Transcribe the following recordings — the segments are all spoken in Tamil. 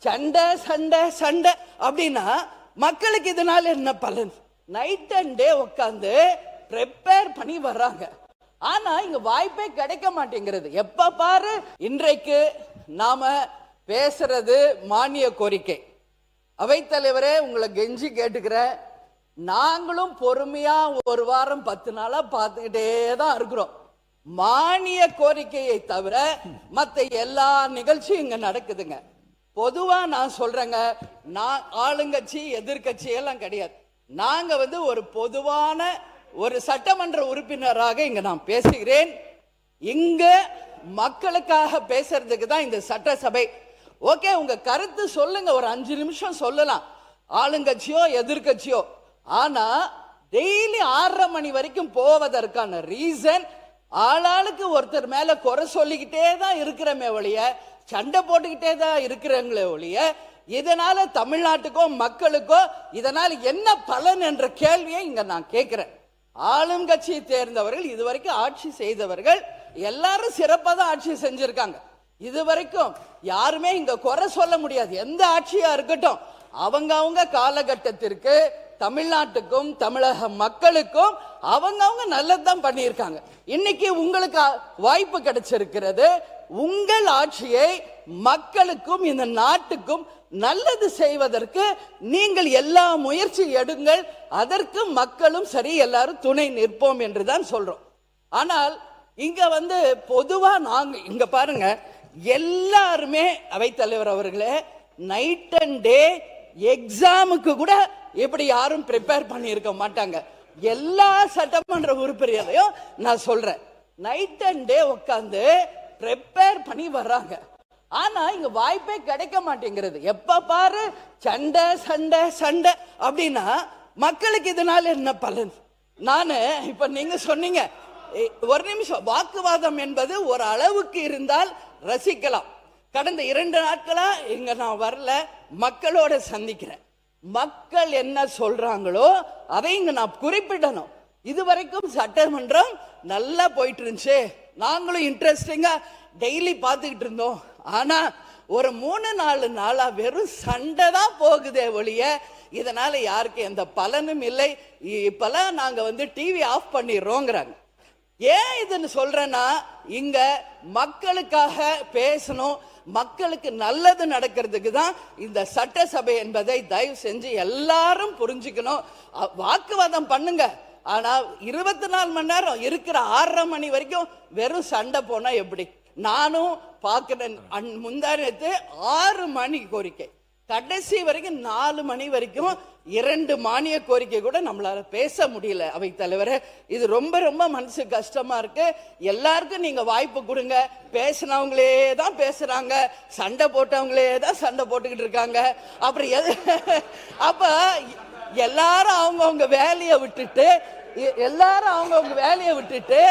சண்டை சண்டை சண்டை அப்படின்னா மக்களுக்கு இதனால என்ன பலன்? நைட் அண்ட் டே உட்காந்து ப்ரிப்பேர் பண்ணி வர்றாங்க. ஆனா இங்க வாய்ப்பே கிடைக்க மாட்டேங்கிறது. எப்ப பாரு இன்றைக்கு நாம பேசுறது மானிய கோரிக்கை. அவைத்தலைவரே, உங்களை கெஞ்சி கேட்டுக்கிறேன், நாங்களும் பொறுமையா ஒரு வாரம் 10 நாளா பார்த்துக்கிட்டே தான் இருக்கிறோம். மானிய கோரிக்கையை தவிர மற்ற எல்லா நிகழ்ச்சியும் இங்க நடக்குதுங்க. பொதுவா நான் சொல்றேங்க, நான் ஆளுங்கட்சி எதிர்கட்சி எல்லாம் கிடையாது. நாங்க ஒரு பொதுவான ஒரு சட்டமன்ற உறுப்பினராக இங்க நான் பேசுகிறேன். இங்க மக்களுக்காக பேசுறதுக்கு தான் இந்த சட்டசபை. ஓகே, உங்க கருத்து சொல்லுங்க, ஒரு 5 நிமிஷம் சொல்லலாம், ஆளுங்கட்சியோ எதிர்கட்சியோ. ஆனா டெய்லி 6:30 மணி வரைக்கும் போவதற்கான ரீசன், ஆளாளுக்கு ஒருத்தர் மேல குறை சொல்லிக்கிட்டே தான் இருக்கிறமே ஒழிய, சண்டை போட்டுக்கிட்டே தான் இருக்கிறவங்களே ஒழிய, இதனால தமிழ்நாட்டுக்கோ மக்களுக்கோ இதனால என்ன பலன் என்ற கேள்வியை இங்க நான் கேட்கிறேன். ஆளும் கட்சியை தேர்ந்தவர்கள், இதுவரைக்கும் ஆட்சி செய்தவர்கள் எல்லாரும் சிறப்பாக தான் ஆட்சி செஞ்சிருக்காங்க. இதுவரைக்கும் யாருமே இங்க குறை சொல்ல முடியாது. எந்த ஆட்சியா இருக்கட்டும், அவங்க காலகட்டத்திற்கு தமிழ்நாட்டுக்கும் தமிழக மக்களுக்கும் அவங்க நல்லதுதான் பண்ணியிருக்காங்க. இன்னைக்கு உங்களுக்கு வாய்ப்பு கிடைச்சிருக்கிறது. உங்கள் ஆட்சியை மக்களுக்கும் இந்த நாட்டுக்கும் நல்லது செய்வதற்கு நீங்கள் எல்லா முயற்சி எடுங்கள். அதற்கு மக்களும் சரி, எல்லாரும் துணை நிற்போம் என்றுதான் சொல்றோம். ஆனால் இங்க பொதுவா நாங்க இங்க பாருங்க, எல்லாருமே அவைத்தலைவர் அவர்களே, நைட் அண்ட் டே எக்ஸாமுக்கு கூட இப்படி யாரும் ப்ரிப்பேர் பண்ணி இருக்க மாட்டாங்க. எல்லா சட்டமன்ற உறுப்பினரையும் நான் சொல்றேன், நைட் அண்ட் டே உட்காந்து ப்ரிப்பேர் பண்ணி வர்றாங்க. ஆனா இங்க வாய்ப்பே கிடைக்க மாட்டேங்கிறது. எப்ப பாரு சண்டை சண்டை சண்டை அப்படின்னா மக்களுக்கு இதனால என்ன பலன்? நானு இப்ப நீங்க சொன்னீங்க, ஒரு நிமிஷம், வாக்குவாதம் என்பது ஒரு அளவுக்கு இருந்தால் ரசிக்கலாம். கடந்த 2 நாட்களா இங்க நான் வரல, மக்களோட சந்திக்கிறேன். மக்கள் என்ன சொல்றாங்களோ அதை இங்க நான் குறிப்பிடணும். இதுவரைக்கும் சட்டமன்றம் நல்லா போயிட்டு இருந்துச்சு, நாங்களும் இன்ட்ரெஸ்டிங்கா டெய்லி பார்த்துக்கிட்டு இருந்தோம். ஆனா ஒரு 3-4 நாளா வெறும் சண்டை தான் போகுதே ஒழிய இதனால யாருக்கு எந்த பலனும் இல்லை. இப்பெல்லாம் நாங்க டிவி ஆஃப் பண்ணிடுறோங்கிறாங்க. ஏன் இதுன்னு சொல்றேன்னா, இங்க மக்களுக்காக பேசணும், மக்களுக்கு நல்லது நடக்கிறதுக்கு தான் இந்த சட்டசபை என்பதை தயவு செஞ்சு எல்லாரும் புரிஞ்சுக்கணும். வாக்குவாதம் பண்ணுங்க, ஆனா 24 மணி நேரம் இருக்கிற 6:30 மணி வரைக்கும் வெறும் சண்டை போனா எப்படி? நானும் பார்க்கிறேன். முந்தானத்து 6 மணி கோரிக்கை, கடைசி வரைக்கும் 4 மணி வரைக்கும் 2 மானிய கோரிக்கை கூட நம்மளால பேச முடியல. அவை தலைவரே, இது ரொம்ப ரொம்ப மனசு கஷ்டமா இருக்கு. எல்லாருக்கும் நீங்க வாய்ப்பு கொடுங்க. பேசினவங்களே தான் பேசுறாங்க, சண்டை போட்டவங்களே தான் சண்டை போட்டுக்கிட்டு இருக்காங்க. அப்புறம் அப்ப எல்லாரும் அவங்கவுங்க வேலையை விட்டுட்டு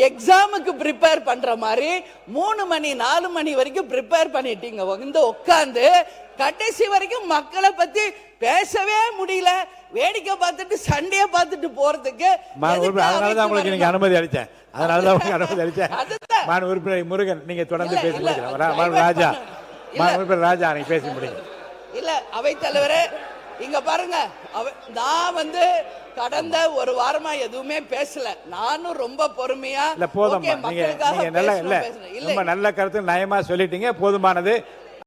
எக்ஸாமுக்கு ப்ரிப்பேர் பண்ற மாதிரி 3 மணி 4 மணி வரைக்கும் ப்ரிப்பேர் பண்ணிட்டீங்க. உட்கார்ந்து கடைசி வரைக்கும் மக்களை பத்தி பேசவே முடியல. வேடிக்கை பார்த்துட்டு சண்டையை பார்த்துட்டு போறதுக்கு அனுமதி அளித்தேன். உறுப்பினர் முருகன், நீங்க தொடர்ந்து பேசி ராஜா, ராஜா நீங்க பேசி முடியுங்க. இல்ல அவை தலைவரே, இங்க பாருங்க, நான் கடந்த ஒரு வாரமா எதுவுமே பேசல. நானும் ரொம்ப பொறுமையா இல்ல போதும், நீங்க நல்ல கருத்து நயமா சொல்லிட்டீங்க, போதுமானது.